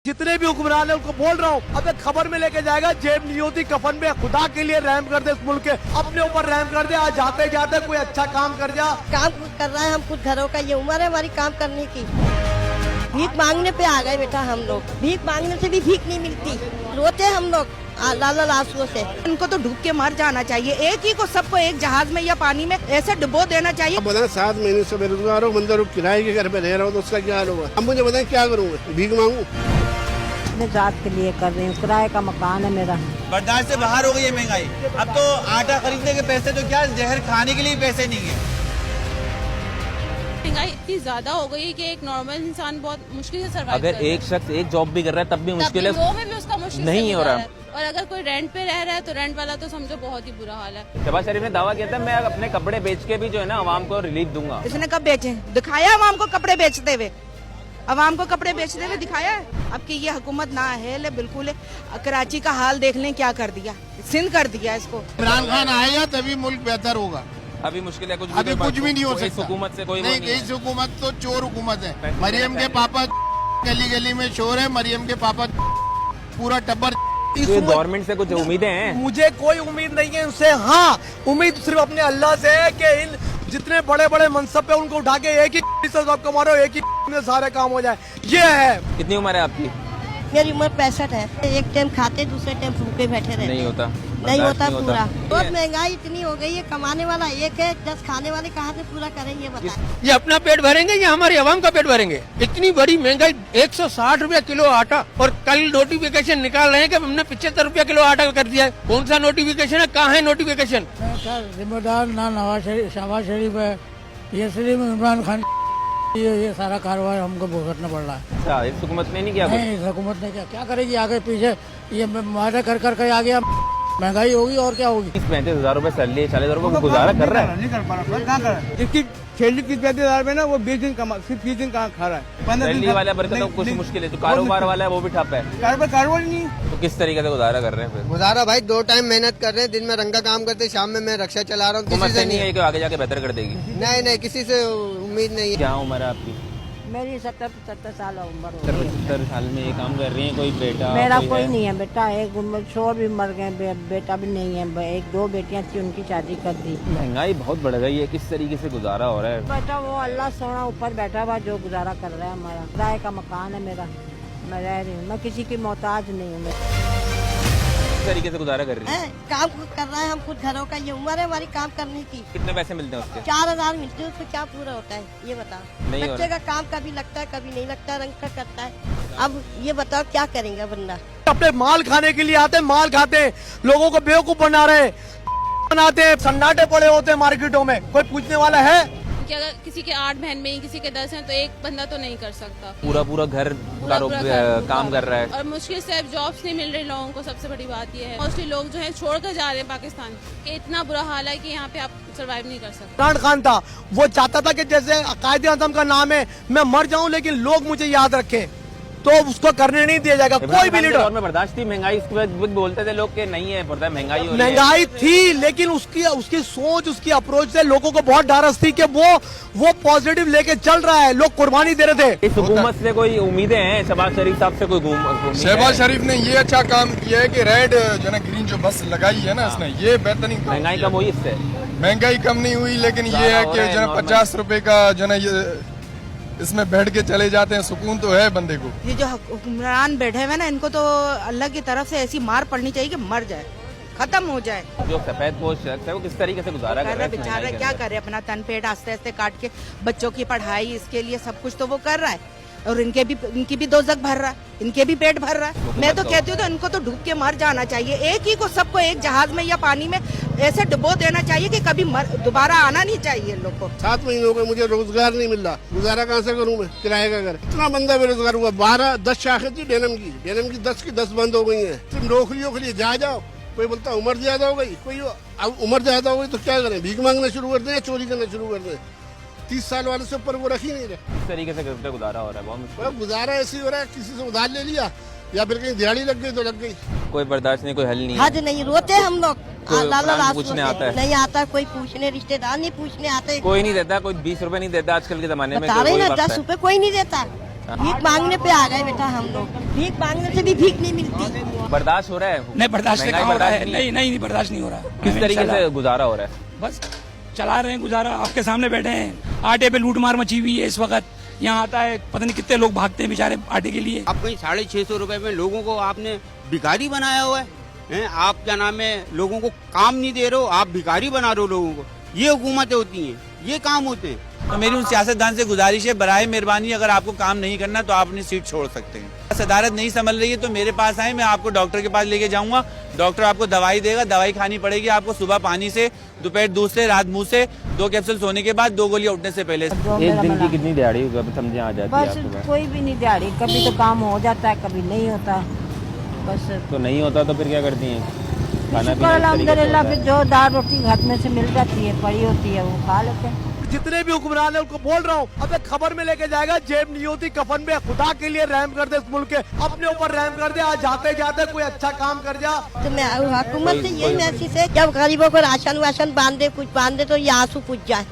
जितने भी हुक्मरान है उनको बोल रहा हूँ, अब खबर में लेके जाएगा, जेब नहीं होती कफन में। खुदा के लिए रहम कर दे, इस मुल्क के अपने ऊपर रहम कर दे। आज जाते जाते कोई अच्छा काम कर जा। काम खुद कर रहा है, हम खुद घरों का, ये उम्र है हमारी काम करने की। भीख मांगने पे आ गए बेटा हम लोग, भीख मांगने से भी भीख नहीं मिलती, रोते हम लोग लाल आंसुओं से। इनको तो डूब के मर जाना चाहिए, एक ही को सबको एक जहाज में या पानी में ऐसे डुबो देना चाहिए। बताएं 7 महीने से बेरोजगार हो, बंदा किराए के घर पे रह रहा हूँ तो उसका क्या हाल होगा। अब मुझे बताएं क्या करूँगा, भीख मांगू? मैं जात के लिए कर रही हूँ, किराए का मकान है मेरा। बर्दाश्त से बाहर हो गई है महंगाई। अब तो आटा खरीदने के पैसे तो क्या, जहर खाने के लिए पैसे नहीं है। महंगाई इतनी ज्यादा हो गई है कि एक नॉर्मल इंसान बहुत मुश्किल से सर्वाइव अगर एक शख्स एक जॉब भी कर रहा है तब भी मुश्किल है, वो भी उसका मुश्किल नहीं हो रहा है। और अगर कोई रेंट पे रह रहा है तो रेंट वाला तो समझो बहुत ही बुरा हाल है। शहबाज शरीफ ने दावा किया था मैं अपने कपड़े बेच के भी जो है ना अवाम को रिलीफ दूंगा। इसने कब बेचे, दिखाया अवाम को कपड़े बेचते हुए, अवाम को कपड़े बेचते हुए दिखाया है। अब की ये हुकूमत ना है बिल्कुल है। कराची का हाल देख लें क्या कर दिया, सिंध कर दिया इसको। इमरान खान आएगा तभी मुल्क बेहतर होगा। अभी मुश्किल है, अभी कुछ भी नहीं हो सकता। हुकूमत से कोई नहीं, इस हुकूमत तो चोर हुकूमत है। मरियम के पापा गली गली में शोर है, मरियम के पापा पूरा टब्बर। गवर्नमेंट से कुछ उम्मीदें हैं? मुझे कोई उम्मीद नहीं है उनसे। हाँ, उम्मीद सिर्फ अपने अल्लाह से है कि इन जितने बड़े बड़े मनसब पे उनको उठा के एक ही से सबको मारो, एक ही में सारे काम हो जाए, ये है। कितनी उम्र है आपकी? मेरी उम्र 65 है। एक टाइम खाते दूसरे टाइम भूखे बैठे रहते। नहीं होता, नहीं होता पूरा। बहुत महंगाई इतनी हो गई है, कमाने वाला एक है, 10 खाने वाले कहाँ से पूरा करेंगे बताएं। ये अपना पेट भरेंगे या हमारे अवाम का पेट भरेंगे? इतनी बड़ी महंगाई, 160 रुपया किलो आटा, और कल नोटिफिकेशन निकाल रहे हैं कि हमने 75 रुपया किलो आटा कर दिया है। कौन सा नोटिफिकेशन है, कहाँ है नोटिफिकेशन? जिम्मेदार ना शहबाज शरीफ है, ये सिर्फ इमरान खान। ये सारा कारोबार हमको भुगतना पड़ रहा है। अच्छा, इस हुकूमत ने नहीं किया? नहीं, इस हुकूमत ने क्या करेगी आगे पीछे, ये वादा कर कर आ गया, महंगाई होगी और क्या होगी। 35,000 रूपए सैलरी, 40,000 रूपए गुजारा कर रहा है। नहीं कर पा रहा, जिसकी सैलरी 30-35,000 में ना, वो 20 दिन कमा, सिर्फ 20 दिन कहाँ खा रहा है। सैलरी वाला बरकत तो कुछ मुश्किल है, जो कारोबार वाला है वो भी ठप है। कारोबार नहीं। तो किस तरीके से गुजारा कर रहे हैं फिर? गुजारा भाई 2 टाइम मेहनत कर रहे हैं, दिन में रंगा काम करते, शाम में मैं रक्षा चला रहा हूँ। हुकूमत से नहीं है कि आगे जाके बेहतर कर देगी? नहीं, किसी से उम्मीद नहीं है। क्या उम्र है आपकी? मेरी 70-75 साल उम्र हो 70 साल में ये काम कर रही है? कोई बेटा? मेरा कोई नहीं है बेटा, एक शोर भी मर गए, बेटा भी नहीं है, 1-2 बेटियां थी, उनकी शादी कर दी। महंगाई बहुत बढ़ गई है, किस तरीके से गुजारा हो रहा है? बेटा वो अल्लाह सोना ऊपर बैठा हुआ जो गुजारा कर रहा है। हमारा किराए का मकान है मेरा, मैं रह रही हूँ, मैं किसी की मोहताज नहीं हूँ। किस तरीके से गुजारा कर रही है? काम खुद कर रहा है, हम खुद घरों का, ये उम्र है हमारी काम करने की। कितने पैसे मिलते हैं उसके? 4000 मिलते हैं, उसको क्या पूरा होता है ये बताओ। नहीं हो बच्चे का काम कभी लगता है कभी नहीं लगता, रंग का करता है। अब ये बताओ क्या करेंगे बंदा। अपने माल खाने के लिए आते, माल खाते, लोगों को बेवकूफ बना रहे, बनाते, सन्नाटे पड़े होते मार्केटों में, कोई पूछने वाला है? कि अगर किसी के 8 बहन में ही किसी के 10 हैं तो एक बंदा तो नहीं कर सकता। पूरा घर काम कर रहा है, और मुश्किल से जॉब्स नहीं मिल रही लोगों को। सबसे बड़ी बात ये है, मोस्टली लोग जो है छोड़ कर जा रहे हैं पाकिस्तान, कि इतना बुरा हाल है कि यहाँ पे आप सर्वाइव नहीं कर सकते। इमरान खान था, वो चाहता था कि जैसे कायदे आज़म का नाम है, मैं मर जाऊं लेकिन लोग मुझे याद रखें, तो उसको करने नहीं दिया जाएगा कोई भी लीडर। में बर्दाश्त थी महंगाई, इसके बाद बोलते थे लोग कि नहीं है, पता है महंगाई हो रही है। महंगाई थी, लेकिन उसकी सोच, उसकी अप्रोच से लोगों को बहुत ढारस थी कि वो पॉजिटिव लेके चल रहा है, लोग कुर्बानी दे रहे थे। इस हुकूमत से कोई उम्मीदें हैं शहबाज शरीफ साहब से? कोई शहबाज शरीफ ने ये अच्छा काम किया है कि रेड जो ना ग्रीन जो बस लगाई है ना इसने, ये बेहतरीन। महंगाई कम हुई इससे? महंगाई कम नहीं हुई, लेकिन ये है कि जो 50 रुपए का जो ना ये इसमें बैठ के चले जाते हैं, सुकून तो है बंदे को। ये जो हुक्मरान बैठे हुए ना, इनको तो अल्लाह की तरफ से ऐसी मार पड़नी चाहिए कि मर जाए, खत्म हो जाए। जो सफेद पोश शख्स है वो किस तरीके से गुजारा कर रहा है? बेचारा क्या करे, अपना तन पेट आस्ते आस्ते काट के बच्चों की पढ़ाई, इसके लिए सब कुछ तो वो कर रहा है, और इनकी भी दोजक भर रहा है, इनके भी पेट भर रहा है। मैं तो कहती हूँ तो इनको तो डूब के मर जाना चाहिए, एक ही को सबको एक जहाज में या पानी में ऐसे डुबो देना चाहिए कि कभी दोबारा आना नहीं चाहिए लोग को। 7 महीने हो गए, मुझे रोजगार नहीं मिल रहा, गुजारा कहाँ से करूँ मैं? किराए का घर, इतना बंदा बेरोजगार हुआ। 10 शाखें थी डेनिम की 10 की 10 बंद हो गई है। तुम नौकरियों के लिए जाओ, कोई बोलता उम्र ज्यादा हो गई, कोई अब उम्र ज्यादा हो गई तो क्या करें, भीख मांगना शुरू कर दें या चोरी करना शुरू कर दें? 30 साल वाले से ऊपर वो रख ही नहीं रहे। इस तरीके से गुजारा हो रहा है, बहुत मुश्किल। गुजारा ऐसे ही हो रहा है, किसी से उधार ले लिया या फिर कहीं दिहाड़ी लग गई तो लग गई, कोई बर्दाश्त नहीं, कोई हल नहीं। हद नहीं, रोते हम लोग, पूछने आता है? नहीं आता कोई पूछने, रिश्तेदार नहीं पूछने आते, कोई नहीं देता, कोई 20 रुपए नहीं देता आजकल के जमाने में। बता रहे ना 10 रुपए कोई नहीं देता। भीख मांगने पे आ गए बेटा हम लोग। भीख मांगने से भी भीख नहीं मिलती। बर्दाश्त हो रहा है? नहीं बर्दाश्त महंगाई हो रहा है, बर्दाश्त नहीं बर्दाश्त नहीं हो रहा। किस तरीके से गुजारा हो रहा है? बस चला रहे हैं गुजारा, आपके सामने बैठे हैं। आटे पे लूट मार मची हुई है इस वक्त। यहाँ आता है पता नहीं कितने लोग भागते हैं बेचारे आटे के लिए। आप कहीं 650 रुपए में लोगों को आपने भिखारी बनाया हुआ है। आप क्या नाम है, लोगों को काम नहीं दे रहे हो, आप भिखारी बना रहे हो लोगों को। ये हुकूमतें होती हैं, ये काम होते हैं। तो मेरी उन सियासतदान से गुजारिश है, बराए मेहरबानी अगर आपको काम नहीं करना तो आप अपनी सीट छोड़ सकते हैं। सदारत नहीं संभल रही है तो मेरे पास आए, मैं आपको डॉक्टर के पास लेके जाऊंगा। डॉक्टर आपको दवाई देगा, दवाई खानी पड़ेगी आपको सुबह पानी से, दोपहर दूध से, रात मुंह से, 2 कैप्सूल सोने के बाद, 2 गोलियां उठने से पहले। एक दिन की कितनी दिहाड़ी समझे आ जाती है बस आपके? कोई भी नहीं दिहाड़ी, कभी तो काम हो जाता है, कभी नहीं होता। बस तो नहीं होता तो फिर क्या करती हैं? खाना शुक्र अल्हम्दुलिल्लाह, फिर जो दाल रोटी घर में से मिल जाती है, पड़ी होती है, वो खा लेते हैं। जितने भी हुक्मरान है उनको बोल रहा हूँ, अब एक खबर में लेके जाएगा, जेब नहीं होती कफन में। खुदा के लिए रहम कर दे इस मुल्क के, अपने ऊपर रहम कर दे। आज जाते जाते कोई अच्छा काम कर जा। तो मैं हुकूमत से यही मैसेज है, जब गरीबों को राशन वाशन बांधे, कुछ बांधे तो ये आंसू पूछ जाए।